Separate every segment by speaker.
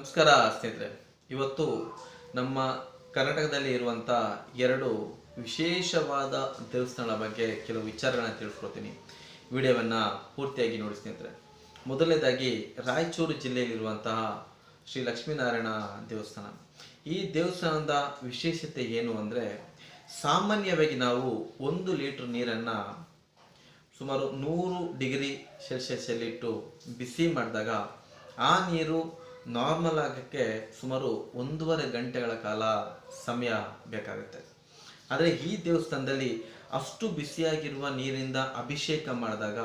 Speaker 1: ನಮಸ್ಕಾರ ಸ್ನೇಹಿತರೆ. ಇವತ್ತು ನಮ್ಮ ಕರ್ನಾಟಕದಲ್ಲಿ ಇರುವಂಥ ಎರಡು ವಿಶೇಷವಾದ ದೇವಸ್ಥಾನಗಳ ಬಗ್ಗೆ ಕೆಲವು ವಿಚಾರಗಳನ್ನ ತಿಳಿಸ್ಕೊಡ್ತೀನಿ. ವಿಡಿಯೋವನ್ನು ಪೂರ್ತಿಯಾಗಿ ನೋಡಿ ಸ್ನೇಹಿತರೆ. ಮೊದಲನೇದಾಗಿ ರಾಯಚೂರು ಜಿಲ್ಲೆಯಲ್ಲಿರುವಂತಹ ಶ್ರೀ ಲಕ್ಷ್ಮೀನಾರಾಯಣ ದೇವಸ್ಥಾನ. ಈ ದೇವಸ್ಥಾನದ ವಿಶೇಷತೆ ಏನು ಅಂದರೆ, ಸಾಮಾನ್ಯವಾಗಿ ನಾವು 1 ಲೀಟರ್ ನೀರನ್ನು ಸುಮಾರು 100 ಡಿಗ್ರಿ ಸೆಲ್ಸಿಯಸ್ಸಲ್ಲಿಟ್ಟು ಬಿಸಿ ಮಾಡಿದಾಗ ಆ ನೀರು ನಾರ್ಮಲ್ ಆಗೋಕ್ಕೆ ಸುಮಾರು 1.5 ಗಂಟೆಗಳ ಕಾಲ ಸಮಯ ಬೇಕಾಗುತ್ತೆ. ಆದರೆ ಈ ದೇವಸ್ಥಾನದಲ್ಲಿ ಅಷ್ಟು ಬಿಸಿಯಾಗಿರುವ ನೀರಿಂದ ಅಭಿಷೇಕ ಮಾಡಿದಾಗ,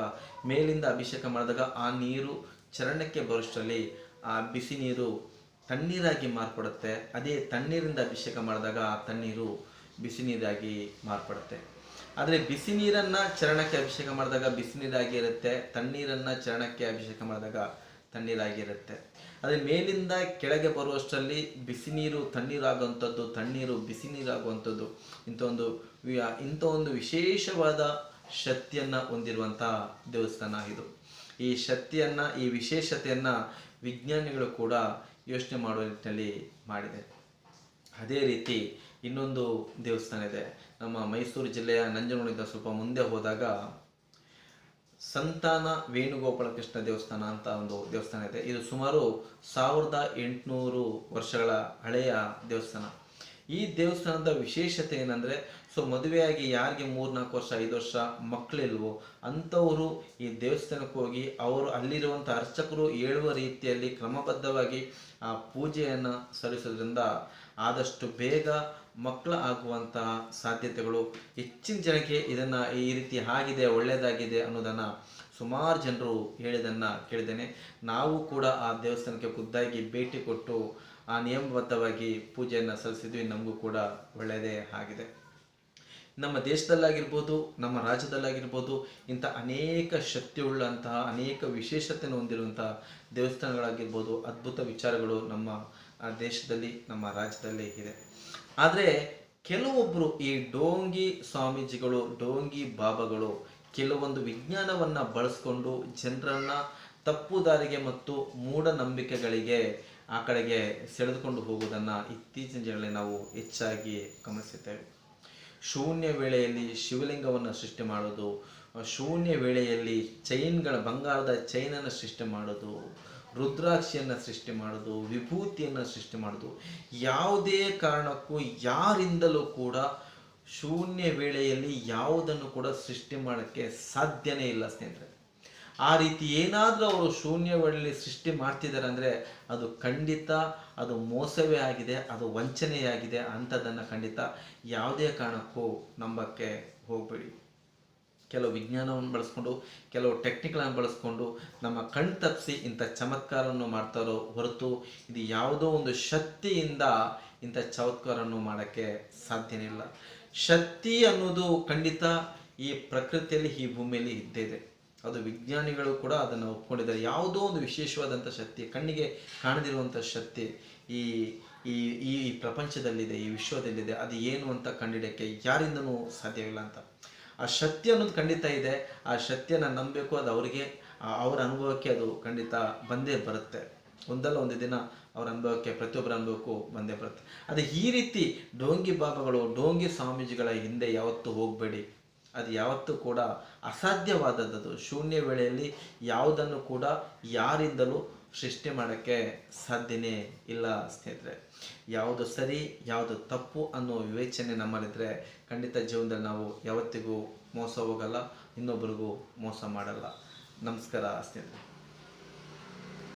Speaker 1: ಮೇಲಿಂದ ಅಭಿಷೇಕ ಮಾಡಿದಾಗ ಆ ನೀರು ಚರಣಕ್ಕೆ ಬರೋಷ್ಟರಲ್ಲಿ ಆ ಬಿಸಿ ನೀರು ತಣ್ಣೀರಾಗಿ ಮಾರ್ಪಡುತ್ತೆ. ಅದೇ ತಣ್ಣೀರಿಂದ ಅಭಿಷೇಕ ಮಾಡಿದಾಗ ಆ ತಣ್ಣೀರು ಬಿಸಿ ನೀರಾಗಿ ಮಾರ್ಪಡುತ್ತೆ. ಆದರೆ ಬಿಸಿ ನೀರನ್ನು ಚರಣಕ್ಕೆ ಅಭಿಷೇಕ ಮಾಡಿದಾಗ ಬಿಸಿ ನೀರಾಗಿ ಇರುತ್ತೆ, ತಣ್ಣೀರನ್ನು ಚರಣಕ್ಕೆ ಅಭಿಷೇಕ ಮಾಡಿದಾಗ ತಣ್ಣೀರಾಗಿರುತ್ತೆ. ಆದರೆ ಮೇಲಿಂದ ಕೆಳಗೆ ಬರುವಷ್ಟರಲ್ಲಿ ಬಿಸಿ ನೀರು ತಣ್ಣೀರಾಗುವಂಥದ್ದು, ತಣ್ಣೀರು ಬಿಸಿ ನೀರಾಗುವಂಥದ್ದು, ಇಂಥ ಒಂದು ವಿಶೇಷವಾದ ಶಕ್ತಿಯನ್ನು ಹೊಂದಿರುವಂಥ ದೇವಸ್ಥಾನ ಇದು. ಈ ಶಕ್ತಿಯನ್ನು, ಈ ವಿಶೇಷತೆಯನ್ನು ವಿಜ್ಞಾನಿಗಳು ಕೂಡ ಯೋಚನೆ ಮಾಡುವ ನಿಟ್ಟಿನಲ್ಲಿ ಮಾಡಿದೆ. ಅದೇ ರೀತಿ ಇನ್ನೊಂದು ದೇವಸ್ಥಾನ ಇದೆ. ನಮ್ಮ ಮೈಸೂರು ಜಿಲ್ಲೆಯ ನಂಜನಗೂಡಿಂದ ಸ್ವಲ್ಪ ಮುಂದೆ ಹೋದಾಗ ಸಂತಾನ ವೇಣುಗೋಪಾಲ ಕೃಷ್ಣ ದೇವಸ್ಥಾನ ಅಂತ ಒಂದು ದೇವಸ್ಥಾನ ಇದೆ. ಇದು ಸುಮಾರು 1800 ವರ್ಷಗಳ ಹಳೆಯ ದೇವಸ್ಥಾನ. ಈ ದೇವಸ್ಥಾನದ ವಿಶೇಷತೆ ಏನಂದರೆ, ಮದುವೆಯಾಗಿ ಯಾರಿಗೆ 3-4 ವರ್ಷ 5 ವರ್ಷ ಮಕ್ಕಳಿಲ್ವೋ ಅಂಥವರು ಈ ದೇವಸ್ಥಾನಕ್ಕೆ ಹೋಗಿ ಅವರು ಅಲ್ಲಿರುವಂಥ ಅರ್ಚಕರು ಹೇಳುವ ರೀತಿಯಲ್ಲಿ ಕ್ರಮಬದ್ಧವಾಗಿ ಆ ಪೂಜೆಯನ್ನು ಸಲ್ಲಿಸೋದ್ರಿಂದ ಆದಷ್ಟು ಬೇಗ ಮಕ್ಕಳು ಆಗುವಂತಹ ಸಾಧ್ಯತೆಗಳು ಹೆಚ್ಚಿನ ಜನಕ್ಕೆ ಇದನ್ನು ಈ ರೀತಿ ಆಗಿದೆ, ಒಳ್ಳೆಯದಾಗಿದೆ ಅನ್ನೋದನ್ನು ಸುಮಾರು ಜನರು ಹೇಳಿದ್ದನ್ನು ಕೇಳಿದ್ದೇನೆ. ನಾವು ಕೂಡ ಆ ದೇವಸ್ಥಾನಕ್ಕೆ ಖುದ್ದಾಗಿ ಭೇಟಿ ಕೊಟ್ಟು ಆ ನಿಯಮಬದ್ಧವಾಗಿ ಪೂಜೆಯನ್ನು ಸಲ್ಲಿಸಿದ್ವಿ. ನಮಗೂ ಕೂಡ ಒಳ್ಳೆಯದೇ ಆಗಿದೆ. ನಮ್ಮ ದೇಶದಲ್ಲಾಗಿರ್ಬೋದು, ನಮ್ಮ ರಾಜ್ಯದಲ್ಲಾಗಿರ್ಬೋದು, ಇಂಥ ಅನೇಕ ಶಕ್ತಿಯುಳ್ಳಂತಹ ಅನೇಕ ವಿಶೇಷತೆಯನ್ನು ಹೊಂದಿರುವಂತಹ ದೇವಸ್ಥಾನಗಳಾಗಿರ್ಬೋದು, ಅದ್ಭುತ ವಿಚಾರಗಳು ನಮ್ಮ ದೇಶದಲ್ಲಿ, ನಮ್ಮ ರಾಜ್ಯದಲ್ಲಿ ಇದೆ. ಆದರೆ ಕೆಲವೊಬ್ಬರು ಈ ಡೋಂಗಿ ಸ್ವಾಮೀಜಿಗಳು, ಡೋಂಗಿ ಬಾಬಾಗಳು ಕೆಲವೊಂದು ವಿಜ್ಞಾನವನ್ನು ಬಳಸ್ಕೊಂಡು ಜನರನ್ನು ತಪ್ಪು ದಾರಿಗೆ ಮತ್ತು ಮೂಢನಂಬಿಕೆಗಳಿಗೆ ಆ ಕಡೆಗೆ ಸೆಳೆದುಕೊಂಡು ಹೋಗುವುದನ್ನು ಇತ್ತೀಚಿನ ದಿನಗಳಲ್ಲಿ ನಾವು ಹೆಚ್ಚಾಗಿ ಗಮನಿಸುತ್ತೇವೆ. ಶೂನ್ಯ ವೇಳೆಯಲ್ಲಿ ಶಿವಲಿಂಗವನ್ನು ಸೃಷ್ಟಿ ಮಾಡೋದು, ಶೂನ್ಯ ವೇಳೆಯಲ್ಲಿ ಬಂಗಾರದ ಚೈನನ್ನು ಸೃಷ್ಟಿ ಮಾಡೋದು, ರುದ್ರಾಕ್ಷಿಯನ್ನು ಸೃಷ್ಟಿ ಮಾಡೋದು, ವಿಭೂತಿಯನ್ನು ಸೃಷ್ಟಿ ಮಾಡೋದು, ಯಾವುದೇ ಕಾರಣಕ್ಕೂ ಯಾರಿಂದಲೂ ಕೂಡ ಶೂನ್ಯ ವೇಳೆಯಲ್ಲಿ ಯಾವುದನ್ನು ಕೂಡ ಸೃಷ್ಟಿ ಮಾಡೋಕ್ಕೆ ಸಾಧ್ಯನೇ ಇಲ್ಲ ಸ್ನೇಹಿತರೆ. ಆ ರೀತಿ ಏನಾದರೂ ಅವರು ಶೂನ್ಯ ವೇಳೆಯಲ್ಲಿ ಸೃಷ್ಟಿ ಮಾಡ್ತಿದ್ದಾರೆ ಅಂದರೆ ಅದು ಖಂಡಿತ ಅದು ಮೋಸವೇ ಆಗಿದೆ, ಅದು ವಂಚನೆಯಾಗಿದೆ. ಅಂಥದ್ದನ್ನು ಖಂಡಿತ ಯಾವುದೇ ಕಾರಣಕ್ಕೂ ನಂಬಕ್ಕೆ ಹೋಗಬೇಡಿ. ಕೆಲವು ವಿಜ್ಞಾನವನ್ನು ಬಳಸ್ಕೊಂಡು, ಕೆಲವು ಟೆಕ್ನಿಕ್ಗಳನ್ನು ಬಳಸ್ಕೊಂಡು ನಮ್ಮ ಕಣ್ ತಪ್ಪಿಸಿ ಇಂಥ ಚಮತ್ಕಾರವನ್ನು ಮಾಡ್ತಾರೋ ಹೊರತು ಇದು ಯಾವುದೋ ಒಂದು ಶಕ್ತಿಯಿಂದ ಇಂಥ ಚಮತ್ಕಾರವನ್ನು ಮಾಡೋಕ್ಕೆ ಸಾಧ್ಯನೇ ಇಲ್ಲ. ಶಕ್ತಿ ಅನ್ನೋದು ಖಂಡಿತ ಈ ಪ್ರಕೃತಿಯಲ್ಲಿ, ಈ ಭೂಮಿಯಲ್ಲಿ ಇದ್ದೇ ಇದೆ. ಅದು ವಿಜ್ಞಾನಿಗಳು ಕೂಡ ಅದನ್ನು ಒಪ್ಕೊಂಡಿದ್ದಾರೆ. ಯಾವುದೋ ಒಂದು ವಿಶೇಷವಾದಂಥ ಶಕ್ತಿ, ಕಣ್ಣಿಗೆ ಕಾಣದಿರುವಂಥ ಶಕ್ತಿ ಈ ಈ ಈ ಪ್ರಪಂಚದಲ್ಲಿದೆ, ಈ ವಿಶ್ವದಲ್ಲಿದೆ. ಅದು ಏನು ಅಂತ ಕಂಡಿಡಿಯೋಕ್ಕೆ ಯಾರಿಂದನೂ ಸಾಧ್ಯವಿಲ್ಲ ಅಂತ. ಆ ಶಕ್ತಿ ಅನ್ನೋದು ಖಂಡಿತ ಇದೆ. ಆ ಶಕ್ತಿಯನ್ನು ನಂಬಬೇಕು. ಅದು ಅವರಿಗೆ, ಅವರ ಅನುಭವಕ್ಕೆ ಅದು ಖಂಡಿತ ಬಂದೇ ಬರುತ್ತೆ. ಒಂದಲ್ಲ ಒಂದು ದಿನ ಅವರ ಅನುಭವಕ್ಕೆ, ಪ್ರತಿಯೊಬ್ಬರ ಅನುಭವಕ್ಕೂ ಬಂದೇ ಬರುತ್ತೆ. ಅದೇ ಈ ರೀತಿ ಡೋಂಗಿ ಬಾಬಾಗಳು, ಡೋಂಗಿ ಸ್ವಾಮೀಜಿಗಳ ಹಿಂದೆ ಯಾವತ್ತೂ ಹೋಗಬೇಡಿ. ಅದು ಯಾವತ್ತೂ ಕೂಡ ಅಸಾಧ್ಯವಾದದ್ದು. ಶೂನ್ಯ ವೇಳೆಯಲ್ಲಿ ಯಾವುದನ್ನು ಕೂಡ ಯಾರಿಂದಲೂ ಸೃಷ್ಟಿ ಮಾಡೋಕ್ಕೆ ಸಾಧ್ಯನೇ ಇಲ್ಲ ಸ್ನೇಹಿತರೆ. ಯಾವುದು ಸರಿ, ಯಾವುದು ತಪ್ಪು ಅನ್ನೋ ವಿವೇಚನೆ ನಮ್ಮಲ್ಲಿದ್ದರೆ ಖಂಡಿತ ಜೀವನದಲ್ಲಿ ನಾವು ಯಾವತ್ತಿಗೂ ಮೋಸ ಹೋಗಲ್ಲ, ಇನ್ನೊಬ್ಬರಿಗೂ ಮೋಸ ಮಾಡಲ್ಲ. ನಮಸ್ಕಾರ ಸ್ನೇಹಿತರೆ.